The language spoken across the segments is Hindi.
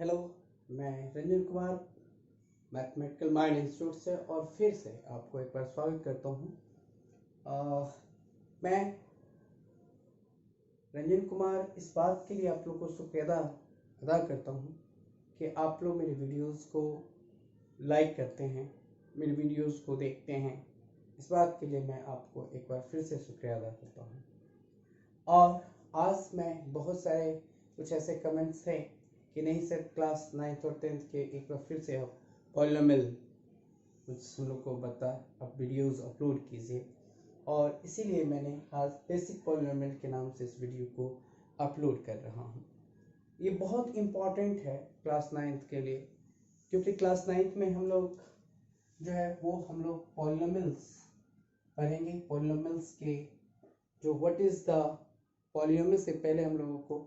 हेलो, मैं Ranjan Kumar mathematical mind institute से और फिर से आपको एक बार स्वागत करता हूँ। मैं रंजन कुमार इस बात के लिए आप लोगों को शुक्रिया अदा करता हूँ कि आप लोग मेरे वीडियोस को लाइक करते हैं, मेरे वीडियोस को देखते हैं। इस बात के लिए मैं आपको एक बार फिर से शुक्रिया अदा करता हूँ। और आज मैं बहुत सारे कुछ ऐसे कमेंट्स थे कि नहीं सर, क्लास 9th और 10th के एक बार फिर से आप पॉलिनोमियल कुछ हम लोग को आप वीडियोस अपलोड कीजिए, और इसीलिए मैंने आज बेसिक पॉलिनोमियल के नाम से इस वीडियो को अपलोड कर रहा हूँ। ये बहुत इम्पॉर्टेंट है क्लास 9th के लिए, क्योंकि क्लास 9th में हम लोग जो है वो हम लोग पॉलिनोमियल्स पढ़ेंगे। पॉलिनोमियल्स के जो व्हाट इज द पॉलिनोमियल से पहले हम लोगों को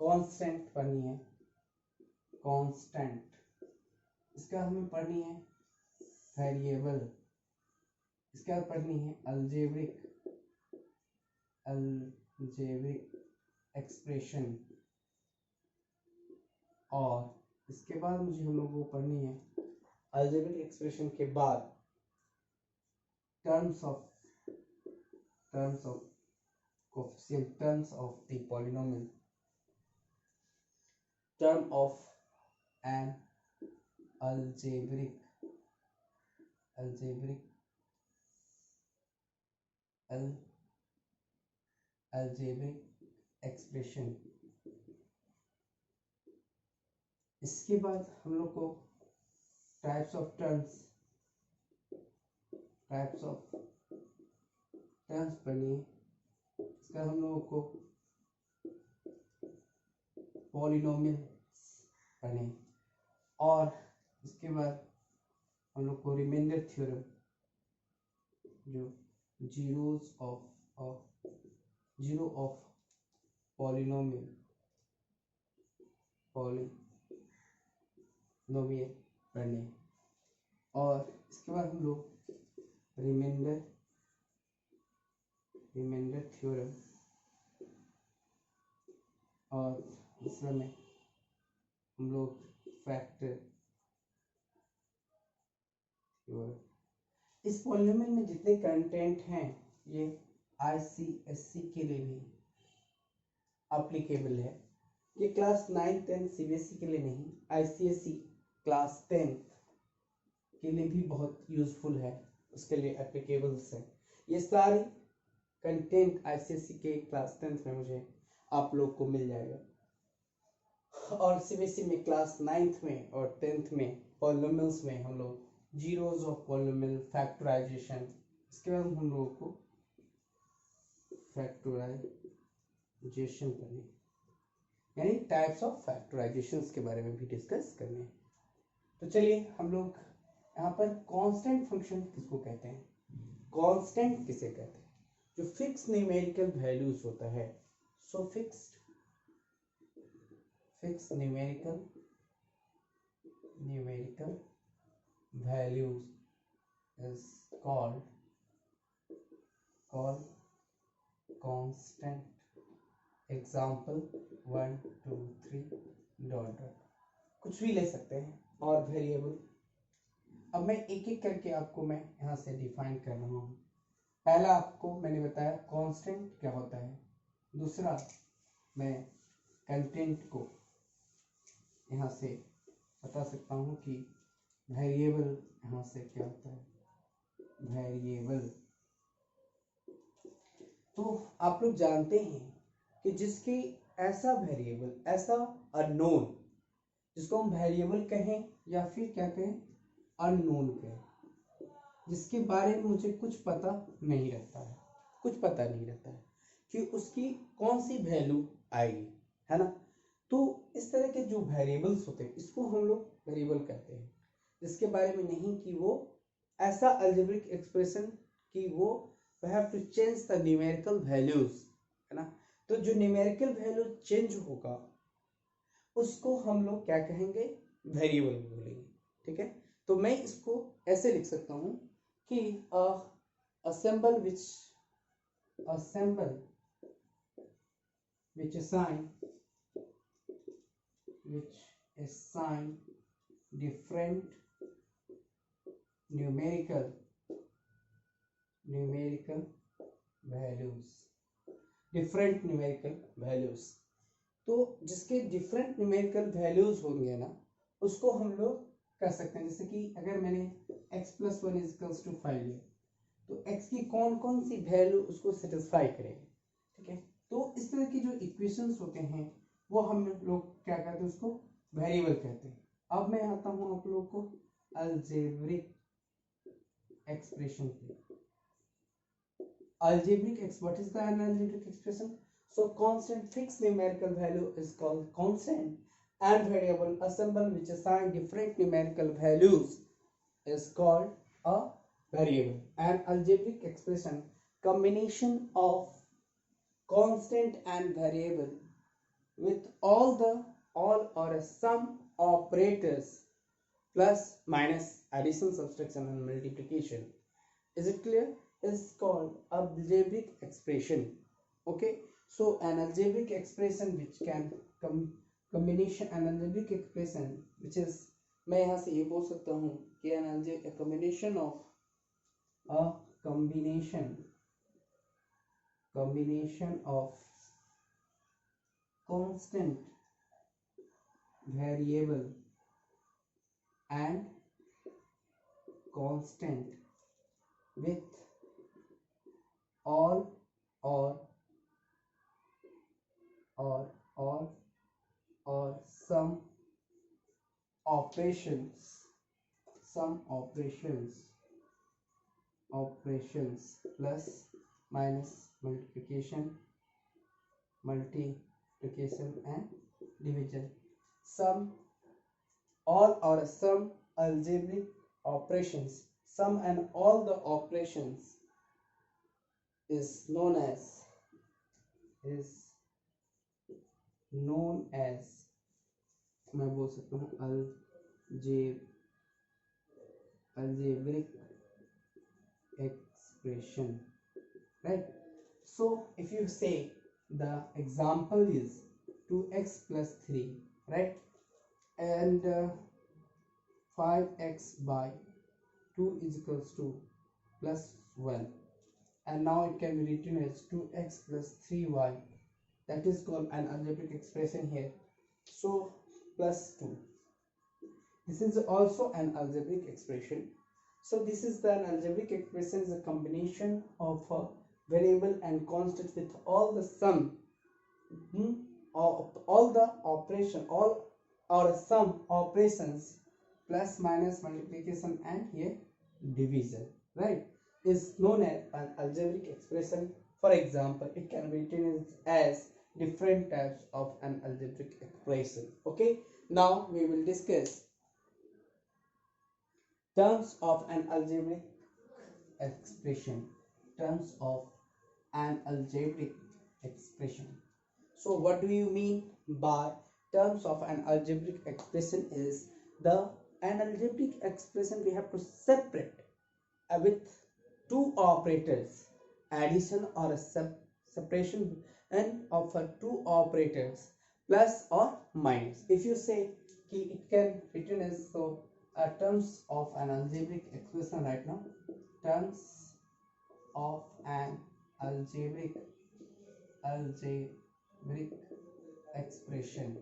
कांस्टेंट पढ़नी है। कांस्टेंट, इसका हमें पढ़नी है वेरिएबल, इसके बाद पढ़नी है अलजेब्रिक एक्सप्रेशन, और इसके बाद मुझे हम लोगों को पढ़नी है अलजेब्रिक एक्सप्रेशन के बाद terms of coefficient, terms of the polynomial, term of an algebraic expression. इसके बाद हम लोग को टाइप्स ऑफ टर्म्स पढ़नी है। इसका हम लोगों को पॉलिनोमियल्स पढ़ने, और इसके बाद हम लोग को रिमाइंडर थ्योरम, जो जीरो ऑफ पॉलिनोमियल पढ़ने, और इसके बाद हम लोग रिमाइंडर थ्योरम, और दूसरा में हम लोग फैक्टर थ्योरम। इस पॉलिनोमियल में जितने कंटेंट हैं ये ICSE के लिए भी एप्लीकेबल है। ये क्लास 9, 10 CBSE के लिए नहीं, ICSE क्लास 10 के लिए भी बहुत यूजफुल है, उसके लिए एप्लीकेबल्स है। ये सारी कंटेंट ICSE के क्लास 10th में मुझे आप लोग को मिल जाएगा, और CBSE में क्लास 9th में और 10th में पॉलिनोमियल्स में हम लोग जीरोस ऑफ पॉलिनोमियल, फैक्टराइजेशन, इसके बाद हम लोगों को फैक्टराइजेशन करनी, यानी टाइप्स ऑफ फैक्टराइजेशन के बारे में भी डिस्कस करने। तो चलिए हम लोग यहाँ पर कांस्टेंट फंक्शन किसको कहते हैं, कांस्टेंट किसे कहते हैं? जो फिक्स न्यूमेरिकल वैल्यूज होता है, so fix numerical values is called constant. Example 1 2 3 dot, कुछ भी ले सकते हैं, और वेरिएबल। अब मैं एक एक करके आपको मैं यहाँ से डिफाइन कर रहा हूँ। पहला आपको मैंने बताया कांस्टेंट क्या होता है, दूसरा मैं कंटेंट को यहाँ से बता सकता हूँ कि वेरिएबल यहाँ से क्या होता है, वेरिएबल। तो आप लोग जानते हैं कि जिसकी ऐसा वेरिएबल, ऐसा अननोन, जिसको हम वेरिएबल कहें या फिर क्या कहें, अननोन कहें, जिसके बारे में मुझे कुछ पता नहीं रहता है कि उसकी कौन सी वैल्यू आएगी, है ना। तो इस तरह के जो वेरिएबल्स होते हैं इसको हम लोग वेरिएबल कहते हैं, जिसके बारे में नहीं कि वो ऐसा अलजेब्रिक एक्सप्रेशन कि वो have to change the numerical values, है ना। तो जो न्यूमेरिकल वैल्यू चेंज होगा उसको हम लोग क्या कहेंगे, वेरिएबल बोलेंगे, ठीक है। तो मैं इसको ऐसे लिख सकता हूँ कि assemble which assign assign different numerical values तो जिसके डिफरेंट न्यूमेरिकल वैल्यूज होंगे ना उसको हम लोग कर सकते हैं। जैसे कि अगर मैंने x + 1 = 5 लिया तो x की कौन कौन सी वैल्यू उसको सेटिस्फाई करेगी, ठीक है। तो इस तरह की जो इक्वेशंस होते हैं वो हम लोग क्या कहते हैं, उसको वेरिएबल कहते हैं। अब मैं आता हूँ आप लोगों को अलजेब्रिक एक्सप्रेशन पे। What is the algebraic expression? So constant fixed numerical value is called constant, and variable assemble which assign different numerical values is called a variable. An algebraic expression combination of constant and variable with all or a sum operators plus minus addition, subtraction and multiplication. Is it clear? Is called algebraic expression. Okay, so an algebraic expression which can combination, an algebraic expression which is, मैं यहाँ से ये बोल सकता हूँ कि an algebraic combination of constant variable and constant with all or some operations plus minus multiplication and division. All or some algebraic operations, some and all the operations is known as मैं बोल सकता हूँ algebraic expression, right? So if you say the example is 2x + 3, right, and 5x by 2 = +1, and now it can be written as 2x + 3y. That is called an algebraic expression here. So +2. This is also an algebraic expression. So this is an algebraic expression is a combination of a variable and constant with all the sum of all the operation, all or sum operations plus minus multiplication and here division, right, is known as an algebraic expression. For example, it can be written as different types of an algebraic expression. Okay, now we will discuss terms of an algebraic expression. So what do you mean by terms of an algebraic expression? Is an algebraic expression we have to separate with two operators, addition or a subtraction, and of two operators plus or minus. If you say it can written as so terms of an algebraic expression right now, terms of an algebraic expression.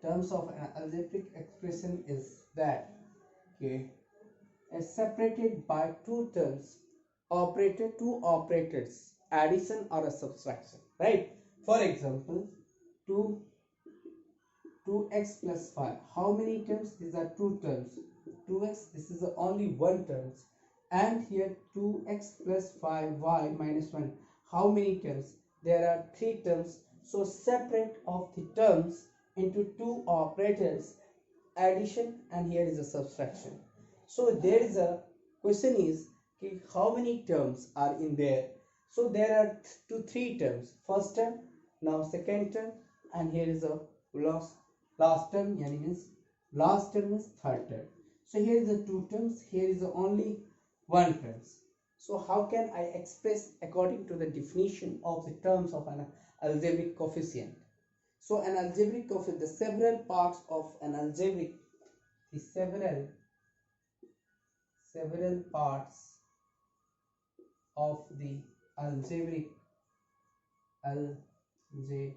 Terms of an algebraic expression is that is separated by two terms, two operators, addition or a subtraction, right? For example, 2x + 5. How many terms? These are two terms. 2x, this is only one term, and here 2x + 5y - 1. How many terms? There are three terms. So separate of the terms into two operators, addition and here is a subtraction. So there is a question is how many terms are in there? So there are three terms. First term, now second term, and here is a last term, means last term is third term. So here is the two terms, here is only one term. So how can I express according to the definition of the terms of an algebraic coefficient? So an algebraic coefficient, the several parts of an algebraic, the several parts of the algebraic alge,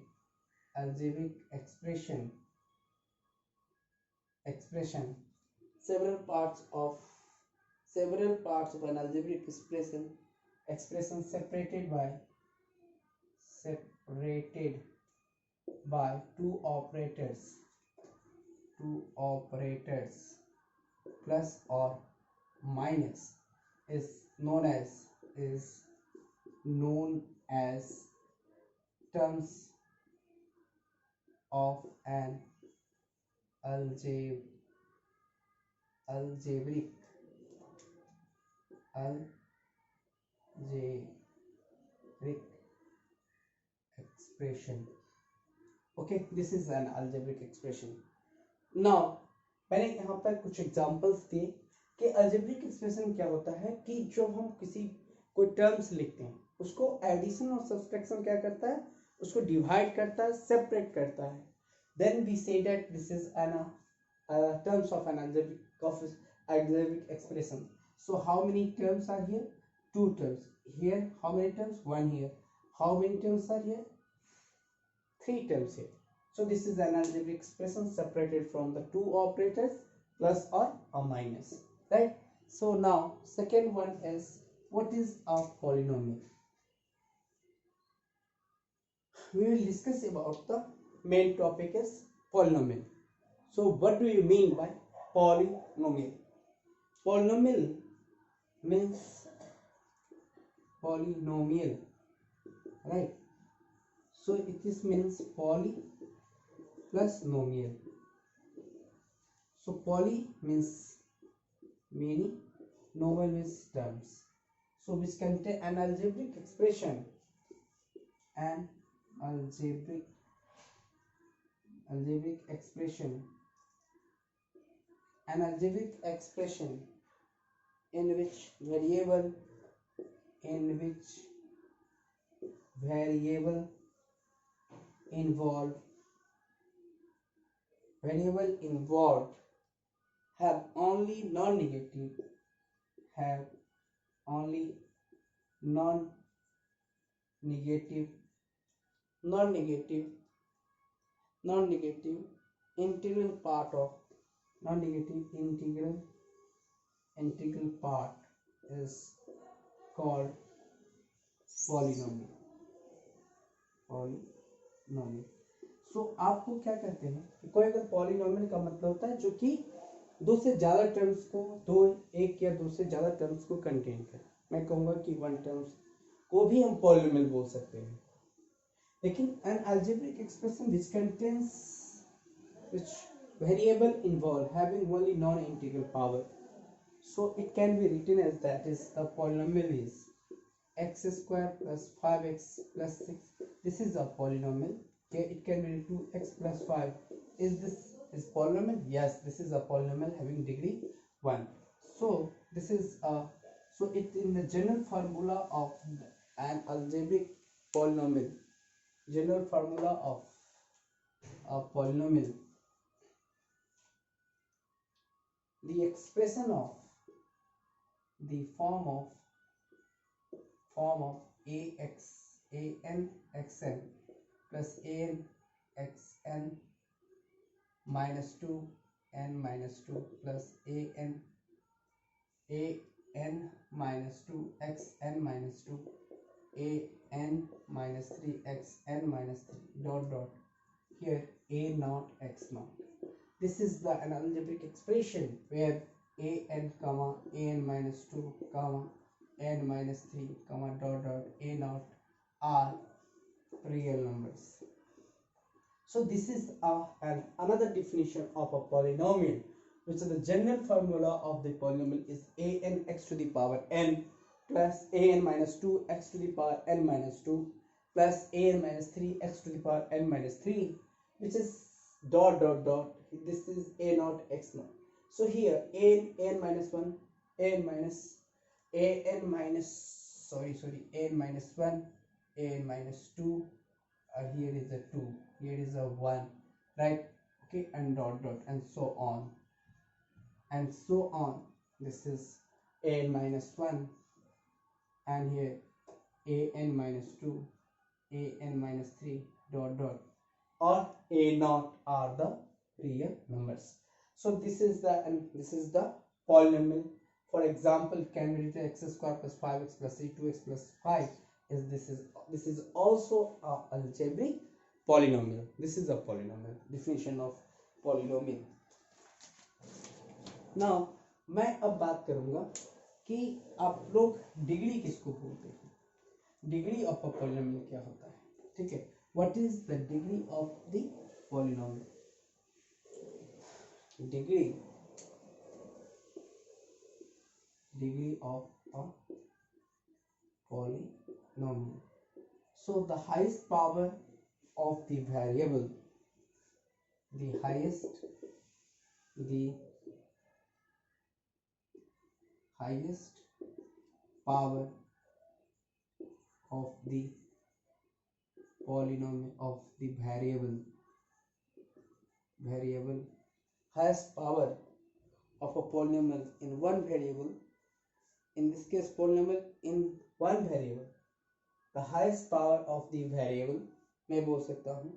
algebraic expression several parts of an algebraic expression separated by two operators plus or minus is known as terms of an algebraic algebraic expression. Okay, this is an algebraic expression. Now मैंने यहाँ पर कुछ एग्जांपल्स दिए कि अलजेब्रिक एक्सप्रेशन क्या होता है कि जब हम किसी कोई टर्म्स लिखते हैं उसको एडिशन और सब्सट्रैक्शन क्या करता है, उसको डिवाइड करता है, सेपरेट करता है. Then we say that this is an terms of an algebraic expression. So how many terms are here? Two terms. Here how many terms? One here. How many terms are here? Three terms here. So this is an algebraic expression separated from the two operators plus or a minus, right? So now second one is, what is a polynomial? We will discuss about the main topic is polynomial. So what do you mean by polynomial? Polynomial means polynomial, right? So it is means poly plus nomial. So poly means many, nomial means terms. So which contain an algebraic expression, an algebraic expression, an algebraic expression in which variable involved have only non-negative integral part of integral part is called polynomial. So आपको क्या कहते हैं कि कोई अगर पॉलिनोमियल का मतलब होता है जो कि दो से ज्यादा टर्म्स को एक या दो से ज्यादा टर्म्स को कंटेन करे. मैं कहूंगा कि वन टर्म्स को भी हम पॉलिनोमियल बोल सकते हैं. लेकिन an algebraic expression which contains variable involved having only non-integral power, so it can be written as that is the polynomial is x square plus 5x plus 6. This is a polynomial. Okay, it can be 2x plus 5. Is this is polynomial? Yes, this is a polynomial having degree 1. So this is so it in the general formula of an algebraic polynomial. General formula of a polynomial. The expression of the form of an xn plus an xn minus 2 n minus 2 plus an minus 2 xn minus 2 an minus 3 xn minus 3 dot dot here a naught x naught. This is the an algebraic expression where an comma an minus 2 comma n minus 3 comma dot dot a naught are real numbers. So this is another definition of a polynomial, which is the general formula of the polynomial is an x to the power n plus an minus 2 x to the power n minus 2 plus an minus 3 x to the power n minus 3, which is dot dot dot. This is a naught x naught. So here an minus 1 an minus 1 an minus 2 here is a 2, here is a 1, right? Okay, and dot dot and so on and so on. This is an minus 1, and here an minus 2, an minus 3, dot dot, or a naught are the real numbers. So this is the polynomial. For example, can we write x square plus 5x plus 2x plus 5 is this is also a algebraic polynomial. This is a polynomial. Definition of polynomial. Now मैं अब बात करूंगा कि आप लोग डिग्री किसको बोलते हैं, डिग्री ऑफ अ पॉलिनोमियल क्या होता है, ठीक है। What is the degree of the polynomial? Degree of a polynomial. So the highest power of the variable, the highest power of the polynomial of the variable, highest power of a polynomial in one variable, in this case polynomial in one variable, the highest power of the variable, मैं बोल सकता हूँ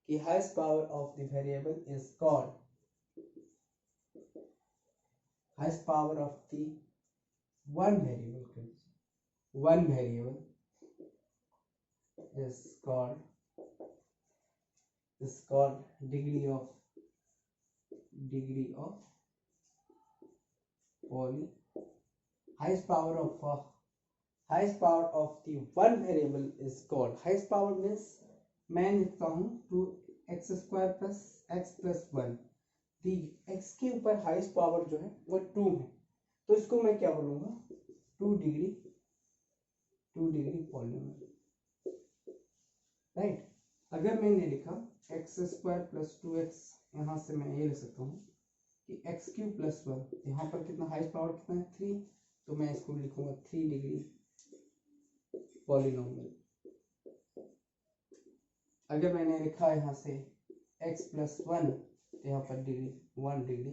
कि highest power of the variable is called, highest power of the one variable is called degree of poly. Highest power of the one variable is called, highest power means मैं लिखता हूँ 2x square plus x plus 1, दी x के ऊपर हाईएस्ट पावर जो है वो 2 है, तो इसको मैं क्या बोलूँगा 2 डिग्री पॉलिनोमियल, राइट। अगर मैंने लिखा x स्क्वायर प्लस 2x, यहाँ से मैं ये लिख सकता हूँ कि x क्यूब प्लस 1, यहाँ पर कितना हाईएस्ट पावर कितना है 3, तो मैं इसको लिखूंगा 3 डिग्री पॉलिनोमियल। अगर मैंने लिखा यहाँ से x प्लस 1, यहाँ पर डिग्री 1 डिग्री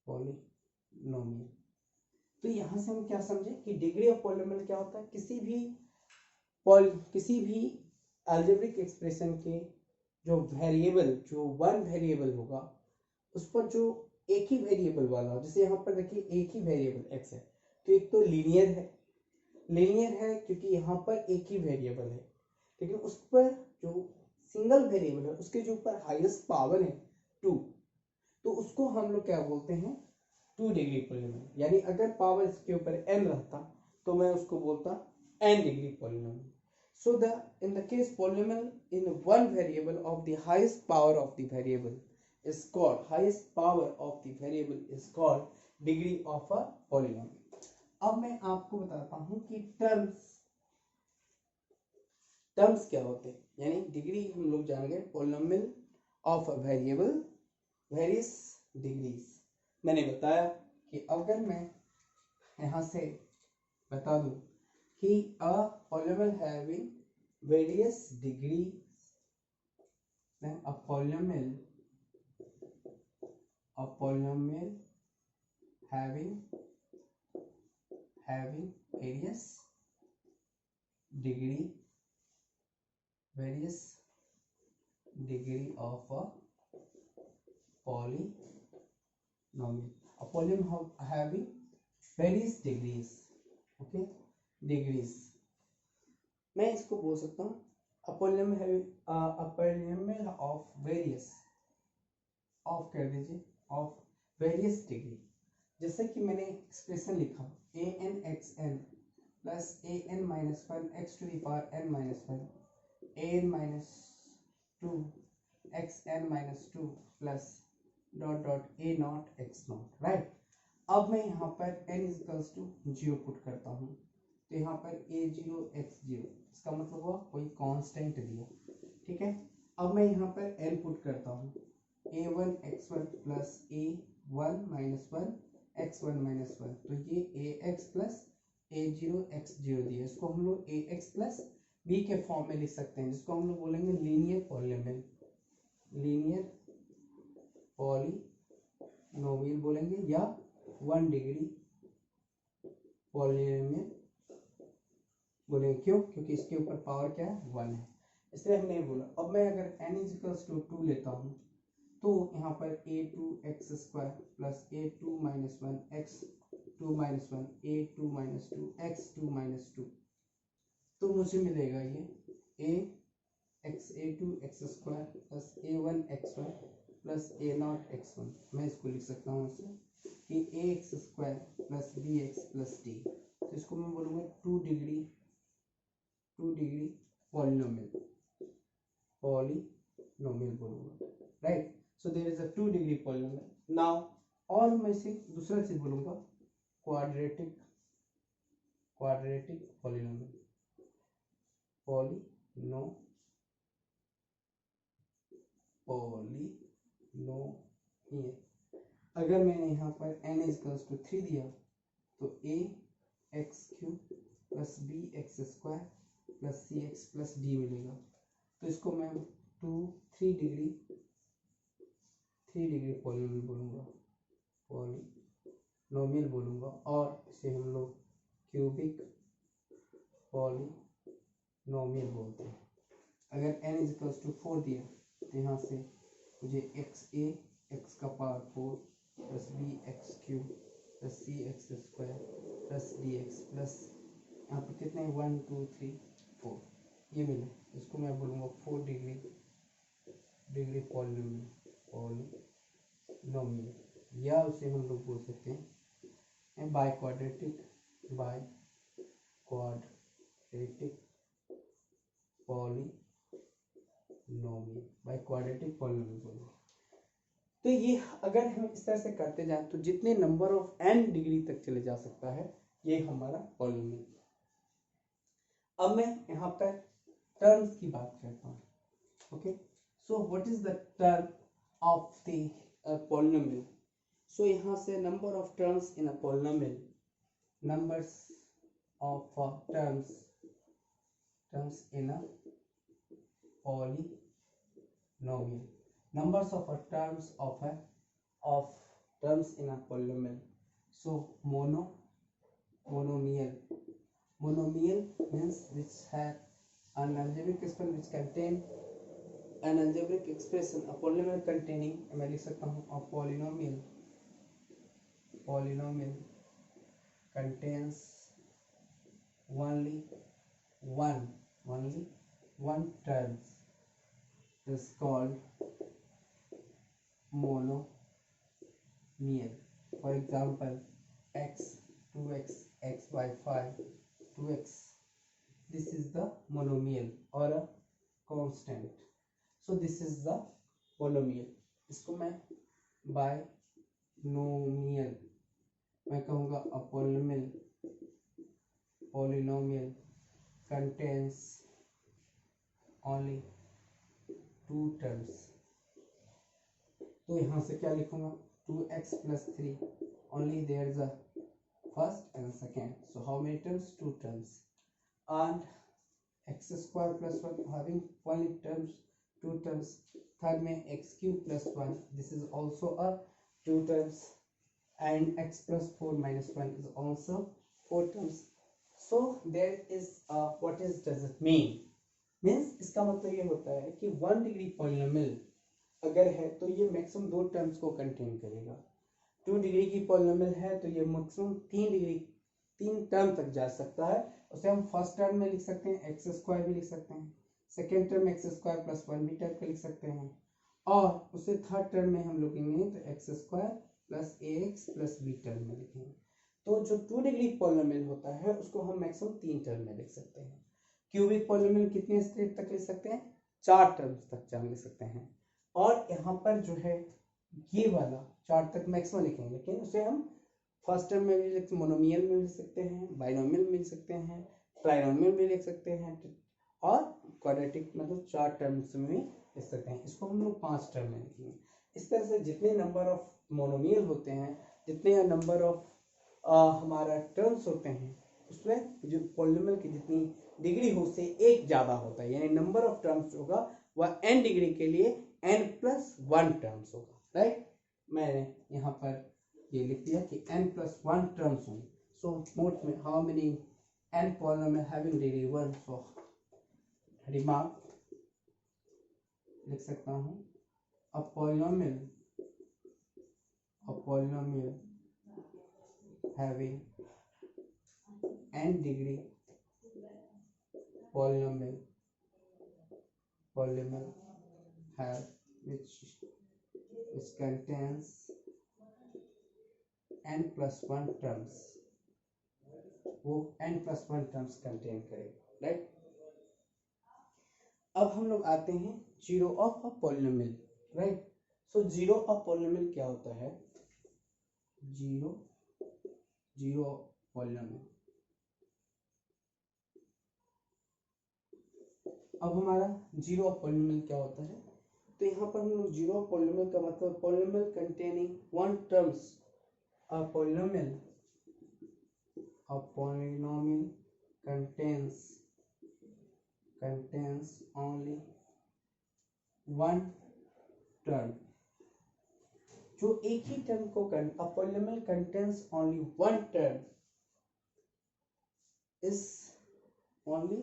पॉलिनोमियल। तो यहाँ से हम क्या समझे कि डिग्री ऑफ पॉलिनोमियल क्या होता है, किसी भी अलजेब्रिक एक्सप्रेशन के जो वेरिएबल, जो वन वेरिएबल होगा उस पर जो एक ही वेरिएबल वाला हो, जैसे यहाँ पर देखिए एक ही वेरिएबल x है, तो एक तो लीनियर है क्योंकि यहाँ पर एक ही वेरिएबल है, लेकिन उस पर जो सिंगल वेरिएबल है उसके जो ऊपर हाईएस्ट पावर है 2, तो उसको हम लोग क्या बोलते हैं 2 डिग्री पॉलिनोमियल। यानी अगर पावर इसके ऊपर n रहता तो मैं उसको बोलता n degree polynomial. So in the case polynomial in one variable of the highest power of the variable is called degree of a polynomial. अब मैं आपको बताता हूँ कि टर्म्स क्या होते हैं, यानी डिग्री हम लोग जान गए polynomial of a variable various degrees। मैंने बताया कि अगर मैं यहाँ से बता दूं कि a polynomial having various degrees, then a polynomial having various degree of a polynomial, a polynomial having various degrees, okay, degrees। मैं इसको बोल सकता हूँ a polynomial of various, of कर दीजिए, of various degree। जैसे कि मैंने एक्सप्रेशन लिखा an(xn) plus an minus 1 x to the power n minus 1 an minus 2 xn minus 2 plus dot dot a not x not, right. अब मैं यहाँ पर n इक्वल्स टू 0 पुट करता हूँ, तो यहाँ पर a0 x0, इसका मतलब हुआ कोई कांस्टेंट दिया, ठीक है। अब मैं यहाँ पर n पुट करता हूँ a1 x1 plus a1 minus 1 x1 minus 1, तो ये ax प्लस a0 x0 दिया, इसको हम लोग ax प्लस b के फॉर्म में लिख सकते हैं, जिसको हम लोग बोलेंगे लीनियर पॉलिनोमियल, लीनियर पॉलिनोमियल बोलेंगे, या 1 डिग्री पॉलिनोमियल बोलेंगे। क्यों? क्योंकि इसके ऊपर पावर क्या है, 1 है, इसलिए हमने बोला। अब मैं अगर n = 2 लेता हूँ तो यहाँ पर a2x² plus a2 - 1 x2 - 1 a2 - 2 x2 - 2, तो मुझे मिलेगा ये a2x² plus a1x1 plus a0x1। मैं इसको लिख सकता हूँ ऐसे कि ax² plus bx plus d, तो इसको मैं बोलूँगा 2 डिग्री पॉलिनोमियल बोलूँगा, right. So there is a 2 degree polynomial. Now और मैं इसे दूसरा चीज बोलूँगा, क्वाड्रेटिक पॉलिनोमियल, अगर मैंने यहाँ पर n = 3 दिया तो ax³ plus bx² plus cx plus d मिलेगा, तो इसको मैं 3 डिग्री पॉलिनोमियल बोलूँगा, और इसे हम लोग क्यूबिक पॉलिनोमियल बोलते हैं। अगर n = 4 दिया तो यहाँ से मुझे x का power 4 plus bx³ plus cx² plus dx plus यहाँ पर कितने 1 2 3 4 ये मिले, इसको मैं बोलूँगा 4 डिग्री पॉलिनोमियल, या उसे हम लोग बोल सकते हैं बाय क्वाड्रेटिक पॉलिनोमियल बोलो। तो ये अगर हम इस तरह से करते जाएं तो जितने नंबर ऑफ n डिग्री तक चले जा सकता है ये हमारा पॉलिनोमियल। अब मैं यहाँ पर टर्म्स की बात करता हूँ। Okay, so what is the term of the polynomial? So यहाँ से number of terms in a polynomial, numbers of terms in a polynomial, numbers of terms in a polynomial. So monomial means which have an algebraic expression which contain an algebraic expression, a polynomial containing, मैं लिख सकता हूँ a polynomial contains only one terms is called monomial. For example, x 2x x by 5 2x, this is the monomial or a constant. So this is the polynomial. इसको मैं binomial मैं कहूँगा a polynomial contains only 2 terms. तो यहाँ से क्या लिखूँगा 2x plus 3, only there is a first and second, so how many terms? 2 terms. And x² plus 1 having only 2 terms. Third में x³ plus 1, this is also a 2 terms, and x plus 4 minus 1 is also 4 terms. So there is what does it mean? Means इसका मतलब ये होता है कि 1 डिग्री पॉलिनोमियल अगर है तो ये मैक्सिमम 2 टर्म्स को कंटेन करेगा। 2 डिग्री की पॉलिनोमियल है तो ये मैक्सिमम 3 टर्म तक जा सकता है। उसे हम फर्स्ट टर्म में लिख सकते हैं x² भी लिख सकते हैं, सेकेंड टर्म x² plus 1 भी टाइप कर लिख सकते हैं, और उसे थर्ड टर्म में हम लिखेंगे तो x² plus ax plus b term में लिखेंगे। तो जो 2 डिग्री पॉलिनोमियल होता है उसको हम मैक्सिमम 3 टर्म में लिख सकते हैं। क्यूबिक पॉलिनोमियल कितने स्टेप तक लिख सकते हैं? 4 टर्म्स तक लिख सकते हैं। और यहाँ पर जो है ये वाला 4 तक मैक्सिमम लिखेंगे, लेकिन उसे हम फर्स्ट टर्म में भी लिख मोनोमियल में लिख सकते हैं, बाइनोमियल में लिख सकते हैं, ट्राइनोमियल में लिख सकते हैं, और क्वाड्रेटिक मतलब 4 टर्म्स में लिख सकते हैं। इसको हम लोग 5 टर्म में लिखेंगे। इस तरह से जितने नंबर ऑफ मोनोमियल होते हैं, जितने नंबर ऑफ हमारा टर्म्स होते हैं, उसमें जो पॉलिनोमियल की जितनी डिग्री हो उससे एक ज़्यादा होता है, यानी नंबर ऑफ टर्म्स होगा वह n डिग्री के लिए n+1 टर्म्स होगा, राइट। मैंने यहाँ पर ये लिख दिया कि n+1 टर्म्स होंगे। सो नोट में how many n polynomial having degree 1, so remark लिख सकता हूँ a polynomial having n degree polynomial have which contains n+1 terms, वो n+1 टर्म्स कंटेन करेगा, राइट। अब हम लोग आते हैं zero of a polynomial, right. So zero of polynomial क्या होता है? Zero polynomial. अब हमारा जीरो ऑफ पॉलिनोमियल क्या होता है? तो यहाँ पर हम लोग जीरो ऑफ पॉलिनोमियल का मतलब polynomial containing one terms, a polynomial contains only one term, जो एक ही टर्म को a polynomial contains only one term is only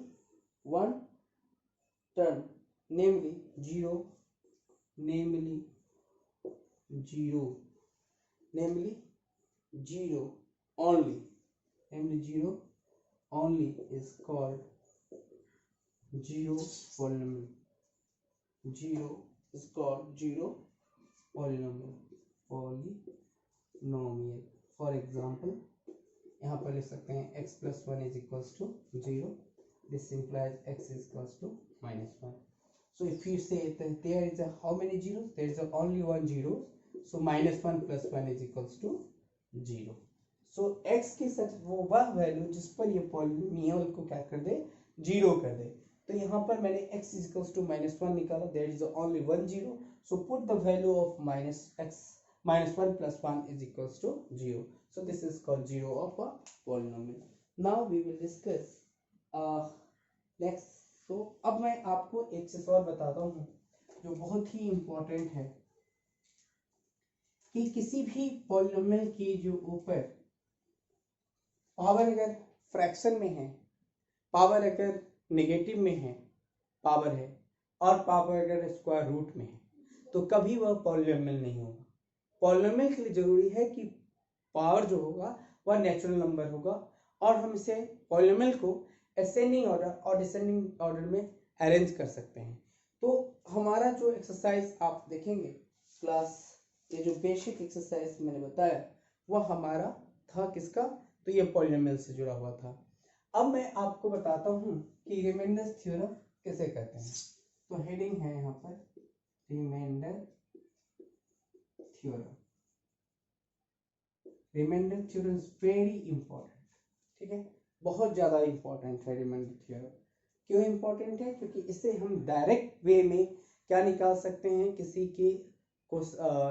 one term, namely zero only is called zero polynomial. Zero is called zero polynomial. For example, यहाँ पर लिख सकते हैं x+1 is equals to 0. This implies x is equals to -1. So if you say that there is how many zeros? There is only one zero. So -1 + 1 is equals to 0. So x की सच वह वैल्यू जिस पर ये पॉलिनोमियल को क्या कर दे? 0 कर दे। तो यहाँ पर मैंने x is equals to -1 निकाला, there is only one zero. So put the value of -1 + 1 is equals to 0. So this is called zero of a polynomial. Now we will discuss next. So अब मैं आपको एक चीज और बताता हूँ जो बहुत ही इम्पोर्टेंट है कि किसी भी पॉलिनोमियल की जो ऊपर पावर अगर फ्रैक्शन में है, पावर अगर नेगेटिव में है, पावर है, और पावर अगर स्क्वायर रूट में है, तो कभी वह पॉलिनोमियल नहीं होगा। पॉलिनोमियल के लिए जरूरी है कि पावर जो होगा वह नेचुरल नंबर होगा, और हम इसे पॉलिनोमियल को असेंडिंग ऑर्डर और डिसेंडिंग ऑर्डर में अरेंज कर सकते हैं। तो हमारा जो एक्सरसाइज आप देखेंगे क्लास, ये जो बेसिक एक्सरसाइज मैंने बताया वह हमारा था किसका? तो ये पॉलिनोमियल से जुड़ा हुआ था। अब मैं आपको बताता हूँ कि रिमाइंडर थ्योरम कैसे कहते हैं। तो हेडिंग है यहाँ पर remainder theorem. Remainder theorem is very important, ठीक है, बहुत ज्यादा इंपॉर्टेंट है रिमाइंडर थ्योरम। क्यों इंपॉर्टेंट है? क्योंकि इससे हम डायरेक्ट वे में क्या निकाल सकते हैं, किसी के को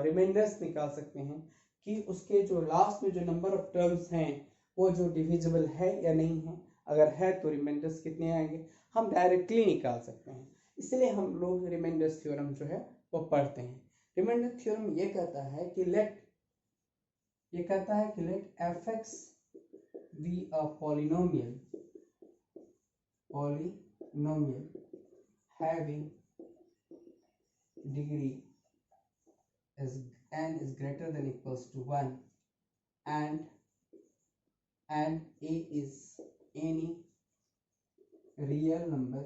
रिमाइंडर्स निकाल सकते हैं कि उसके जो लास्ट में जो नंबर ऑफ टर्म्स हैं वो जो डिविजिबल है या नहीं है। अगर है तो रिमाइंडर्स कितने आएंगे हम डायरेक्टली निकाल सकते हैं। इसलिए हम लोग रिमाइंडर्स थ्योरम जो है वो पढ़ते हैं। रिमाइंडर थ्योरम ये कहता है कि late f(x) be a polynomial having degree is n is greater than equals to 1 and a is any real number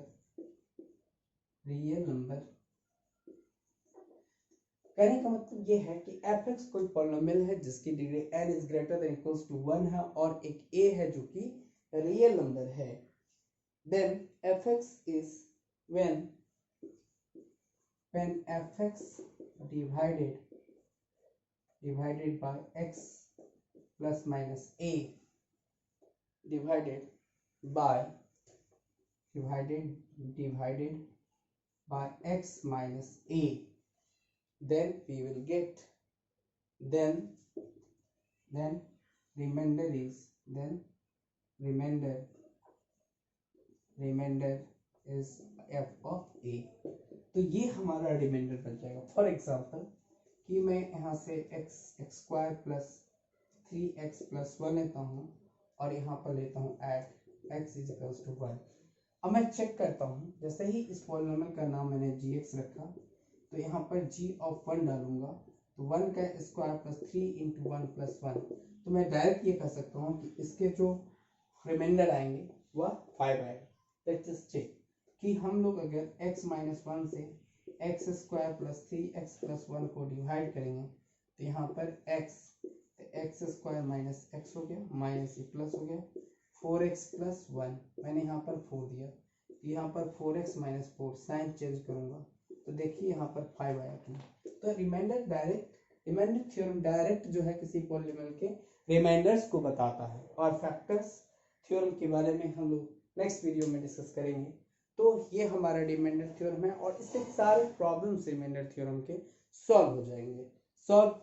कहने का मतलब ये है कि f(x) कोई पॉलिनोमियल है जिसकी degree n is greater than equals to 1 है और एक a है जो कि रियल नंबर है। then f(x) is when f(x) divided by x plus minus a divided by x minus a, then we will get then remainder is remainder is f of a. तो ये हमारा रिमाइंडर बन जाएगा। फॉर एग्जांपल कि मैं यहाँ से एक्स स्क्वायर प्लस 3x+1 लेता हूँ और यहाँ पर लेता हूँ at x is equals to 1। अब मैं चेक करता हूँ, जैसे ही इस पॉलिनोमियल का नाम मैंने gx रखा तो यहाँ पर g ऑफ 1 डालूंगा तो 1 का स्क्वायर प्लस 3 इंटू 1 प्लस 1। तो मैं डायरेक्ट ये कह सकता हूँ कि इसके जो रिमाइंडर आएंगे वह 5 आएगा। लेट्स चेक कि हम लोग अगर x माइनस 1 से एक्स स्क्वायर प्लस 3x+1 को डिवाइड करेंगे तो यहाँ पर एक्स स्क्वायर माइनस एक्स हो गया, माइनस ये प्लस हो गया, 4x+1 मैंने यहाँ पर 4 दिया, यहाँ पर 4x माइनस 4 साइन चेंज करूंगा तो देखिए यहाँ पर 5 आया कि। तो रिमाइंडर थ्योरम डायरेक्ट जो है किसी पॉलिनोमियल के रिमाइंडर्स को बताता है, और फैक्टर्स थ्योरम के बारे में हम लोग नेक्स्ट वीडियो में डिस्कस करेंगे। तो ये हमारा रिमाइंडर थ्योरम है और इससे सारे प्रॉब्लम्स रिमाइंडर थ्योरम के सॉल्व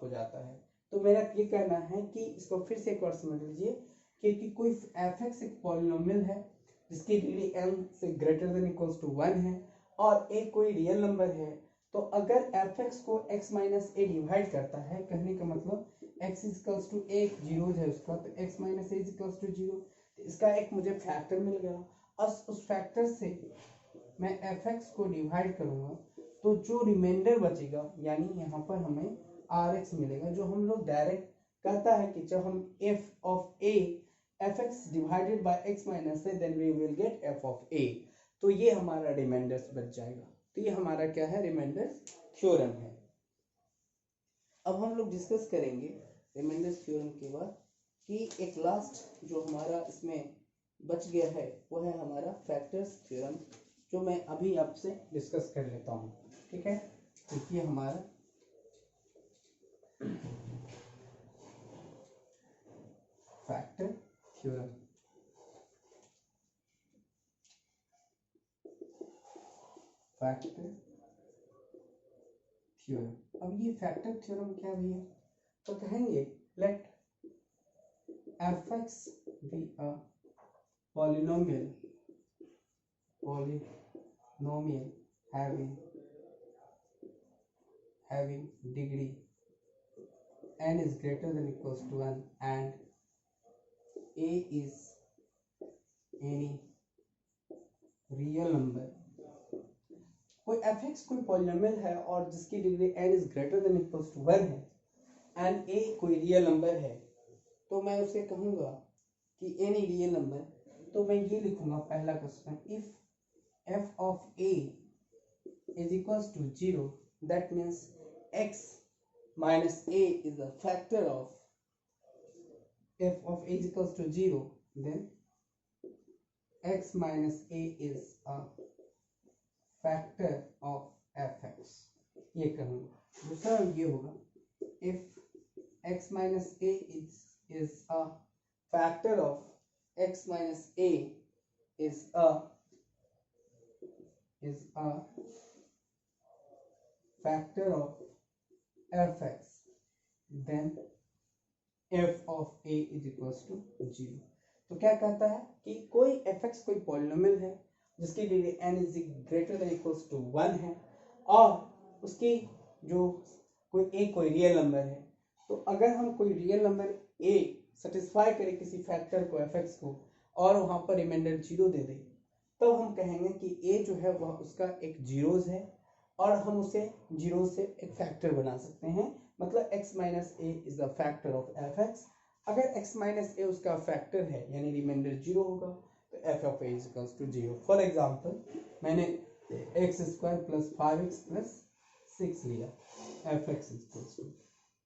हो जाता है। तो मेरा ये कहना है कि इसको फिर से एक बार समझ लीजिए कि कोई f(x) एक पॉलिनोमियल है जिसकी डिग्री m से ग्रेटर देन इक्वल्स टू 1 है और a कोई रियल नंबर है, तो अगर f(x) को x माइनस a डिवाइड करता है, कहने का मतलब x equals to a zero है उसका, तो x minus a equals to 0, इसका एक मुझे फैक्टर मिल गया और उस फैक्टर से मैं f(x) को डिवाइड करूंगा तो जो रिमाइंडर बचेगा यानी यहाँ पर हमें rx मिलेगा, जो हम लोग डायरेक्ट कहता है कि जब हम f of a f(x) divided by x minus a then we will get f of a। तो ये हमारा रिमाइंडर्स बच जाएगा। तो ये हमारा क्या है, रिमाइंडर थ्योरम है। अब हम लोग डिस्कस करेंगे रिमाइंडर थ्योरम के बाद कि एक लास्ट जो हमारा इसमें बच गया है वो है हमारा फैक्टर्स थ्योरम, जो मैं अभी आपसे डिस्कस कर लेता हूँ। ठीक है, देखिए हमारा फैक्टर थ्योरम। अब ये फैक्टर थ्योरम क्या भैया, तो कहेंगे late f(x) be a polynomial having degree n is greater than equals to 1 and a is any real number। कोई f(x) कोई पॉलिनोमियल है और जिसकी degree n is greater than equals to 1 है एंड a कोई रियल नंबर है, तो मैं उसे कहूंगा कि एनी रियल नंबर, तो मैं ये लिखूंगा पहला question, if f of a is equals to 0 that means x minus a is a factor of f of a is equals to 0 then x minus a is a factor of f(x), ये कहूंगा। दूसरा ये होगा if x minus a is a factor of x minus a is a factor of f(x) then f of a is equals to 0। तो क्या कहता है कि कोई f(x) कोई पॉलिनोमियल है जिसकी degree n is greater than equals to 1 है और उसकी जो कोई रियल नंबर है, तो अगर हम कोई रियल नंबर a सेटिस्फाई करें किसी फैक्टर को f(x) को और वहां पर रिमाइंडर 0 दे दे, तो हम कहेंगे कि a जो है वह उसका एक जीरोस है और हम उसे जीरो से एक फैक्टर बना सकते हैं, मतलब x minus a is the factor of f(x)। अगर x माइनस a उसका फैक्टर है यानी रिमाइंडर 0 होगा तो f of a is equals to 0। For example मैंने x square plus 5x plus 6 लिया, f(x) is equals to,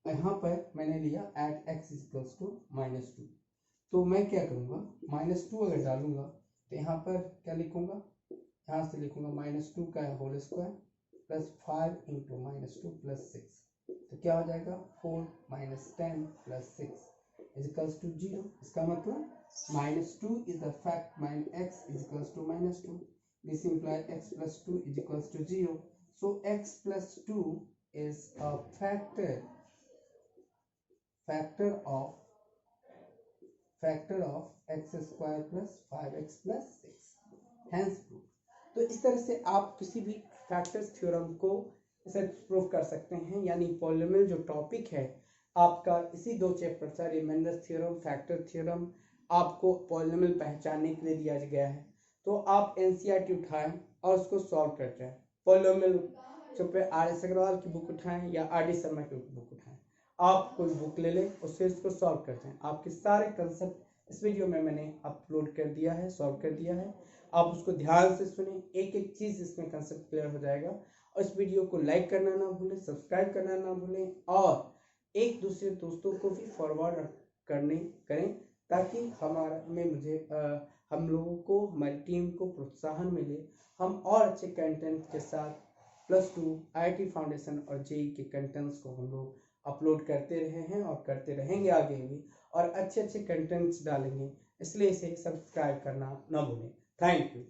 यहाँ पर मैंने लिया at x is equals to -2, तो मैं क्या करूँगा -2 अगर डालूंगा तो यहाँ पर क्या लिखूंगा, यहाँ से लिखूंगा -2 का whole square plus 5 into -2 plus 6, तो क्या हो जाएगा 4 minus 10 plus 6 is equals to 0। इसका मतलब -2 is the fact x is equals to -2, this implies x plus 2 is equals to 0, so x plus 2 is a factor of factor of x square plus 5x plus 6 hence proof. तो इस तरह से आप किसी भी फैक्टर्स थ्योरम को इसे प्रूफ कर सकते हैं। यानी पॉलिनोमियल जो टॉपिक है आपका इसी दो चैप्टर से, रिमाइंडर थ्योरम, फैक्टर थ्योरम, आपको पॉलिनोमियल पहचानने के लिए दिया गया है। तो आप एनसीईआरटी उठाएं और उसको सॉल्व करते हैं। पॉलिनोमियल पे आर.एस. अग्रवाल की बुक उठाएं या आर.डी. शर्मा की बुक उठाएं, आप कोई बुक ले लें, उससे इसको सॉल्व करते हैं। आपके सारे कंसेप्ट इस वीडियो में मैंने अपलोड कर दिया है, सॉल्व कर दिया है। आप उसको ध्यान से सुने, एक एक चीज़ इसमें कंसेप्ट क्लियर हो जाएगा। और इस वीडियो को लाइक करना ना भूलें, सब्सक्राइब करना ना भूलें और एक दूसरे दोस्तों को भी फॉरवर्ड करें ताकि हम लोगों को, हमारी टीम को प्रोत्साहन मिले। हम और अच्छे कंटेंट के साथ +2 IIT फाउंडेशन और जेईई के कंटेंट्स को हम लोग अपलोड करते रहे हैं और करते रहेंगे आगे भी, और अच्छे अच्छे कंटेंट्स डालेंगे। इसलिए इसे सब्सक्राइब करना ना भूलें। Thank you.